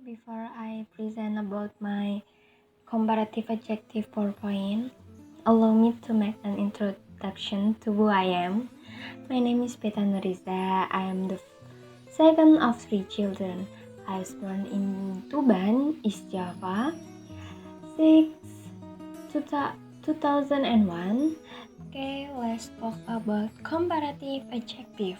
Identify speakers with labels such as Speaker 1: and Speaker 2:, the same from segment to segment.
Speaker 1: Before I present about my comparative adjective PowerPoint, allow me to make an introduction to who I am. My name is Betha Nurihza. I am the second of three children. I was born in Tuban, East Java, 2001. Okay, let's talk about comparative adjective.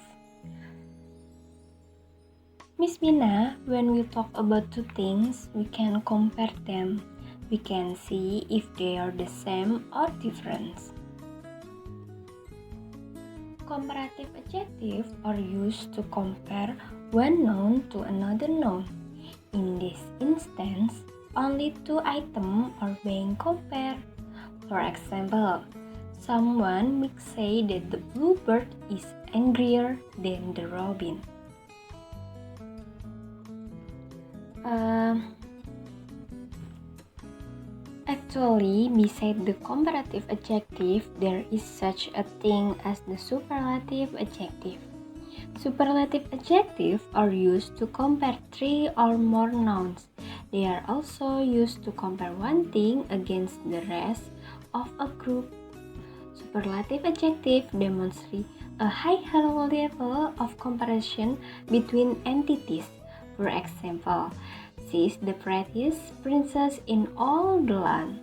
Speaker 1: Miss Bina, when we talk about two things, we can compare them. We can see if they are the same or different. Comparative adjectives are used to compare one noun to another noun. In this instance, only two items are being compared. For example, someone might say that the bluebird is angrier than the robin. Actually, beside the comparative adjective, there is such a thing as the superlative adjective. Superlative adjectives are used to compare three or more nouns. They are also used to compare one thing against the rest of a group. Superlative adjective demonstrate a higher level of comparison between entities. For example, she is the prettiest princess in all the land.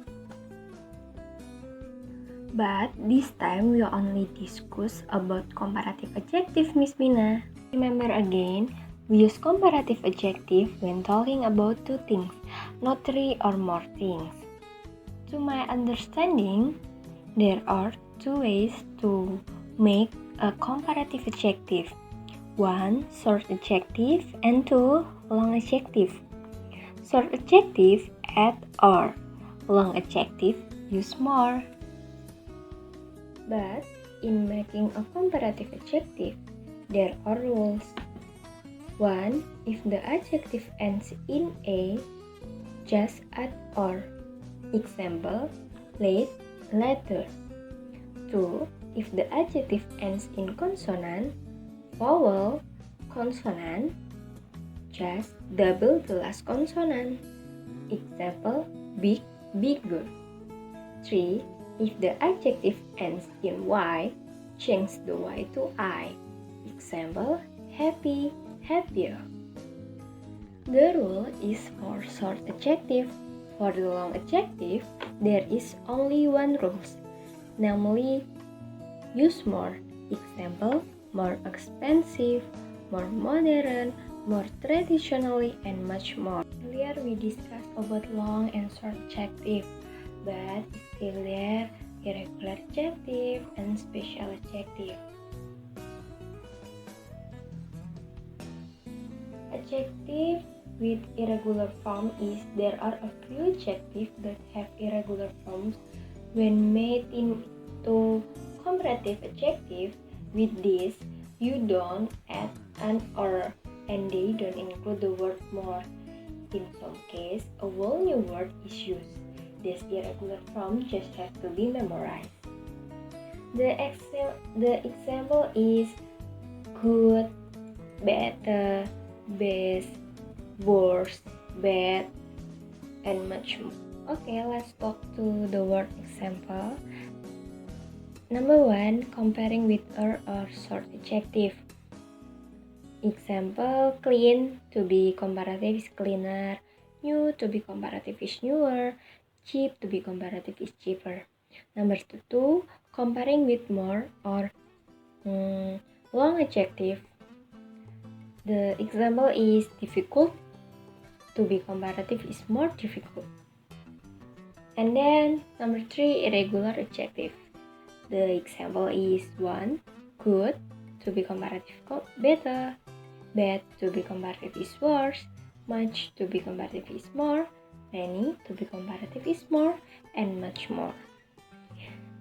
Speaker 1: But this time we only discuss about comparative adjective, Miss Bina. Remember again, we use comparative adjective when talking about two things, not three or more things. To my understanding, there are two ways to make a comparative adjective. One, short adjective, and two, long adjective. Short adjective add or, long adjective use more. But in making a comparative adjective, there are rules. One, if the adjective ends in a, just add or. Example, late, later. Two, if the adjective ends in consonant, vowel, consonant, just double the last consonant. Example, big, bigger. 3. If the adjective ends in y, change the y to I. Example, happy, happier. The rule is for short adjective. For the long adjective, there is only one rule, namely, use more. Example, more expensive, more modern, more traditionally, and much more. Earlier we discussed about long and short adjective, but still there irregular adjective and special adjective. Adjective with irregular form is there are a few adjectives that have irregular forms when made into comparative adjective. With this, you don't add an or, and they don't include the word more. In some case, a whole new word is used. This irregular form just have to be memorized. The example is good, better, best, worse, bad, and much more. Okay, let's talk to the word example. Number 1, comparing with or short adjective. Example, clean to be comparative is cleaner, new to be comparative is newer, cheap to be comparative is cheaper. Number 2, comparing with more or long adjective. The example is difficult to be comparative is more difficult. And then number 3, irregular adjective. The example is 1, good to be comparative better, bad to be comparative is worse, much to be comparative is more, many to be comparative is more, and much more.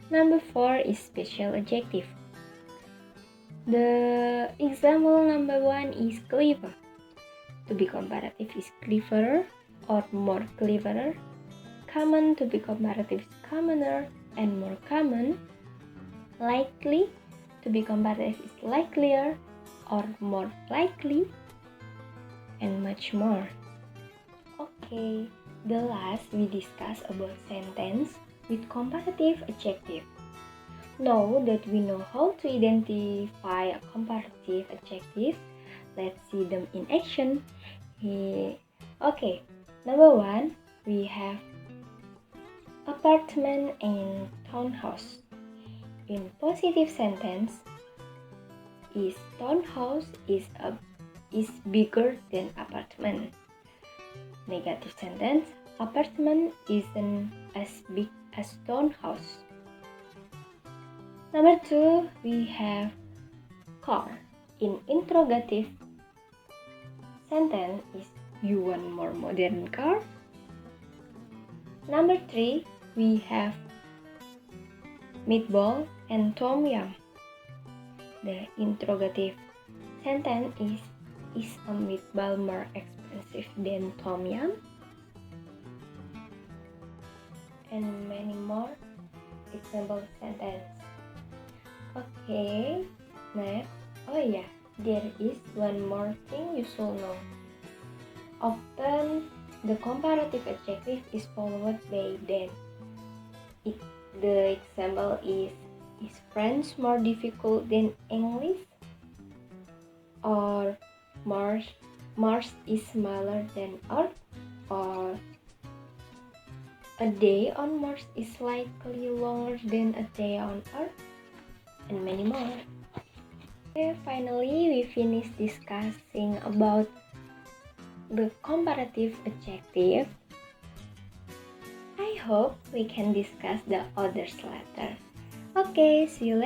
Speaker 1: Number 4 is special adjective. The example number 1 is clever. To be comparative is cleverer or more cleverer. Common to be comparative is commoner and more common. Likely to be comparative is likelier or more likely, and much more. Okay, the last we discuss about sentence with comparative adjective. Now that we know how to identify a comparative adjective, let's see them in action. Okay, number one, we have apartment and townhouse. In positive sentence, townhouse is bigger than apartment. Negative sentence, apartment isn't as big as townhouse. Number two, we have car. In interrogative sentence is you want more modern car? Number three, we have meatball and tom yum. The interrogative sentence is a meatball more expensive than tom yum? And many more example sentence. Okay, next. Oh yeah, there is one more thing you should know. Often the comparative adjective is followed by than. The example is French more difficult than English? Or Mars is smaller than Earth? Or a day on Mars is likely longer than a day on Earth? And many more. Okay, finally, we finished discussing about the comparative adjective. I hope we can discuss the others later. Okay, see you later.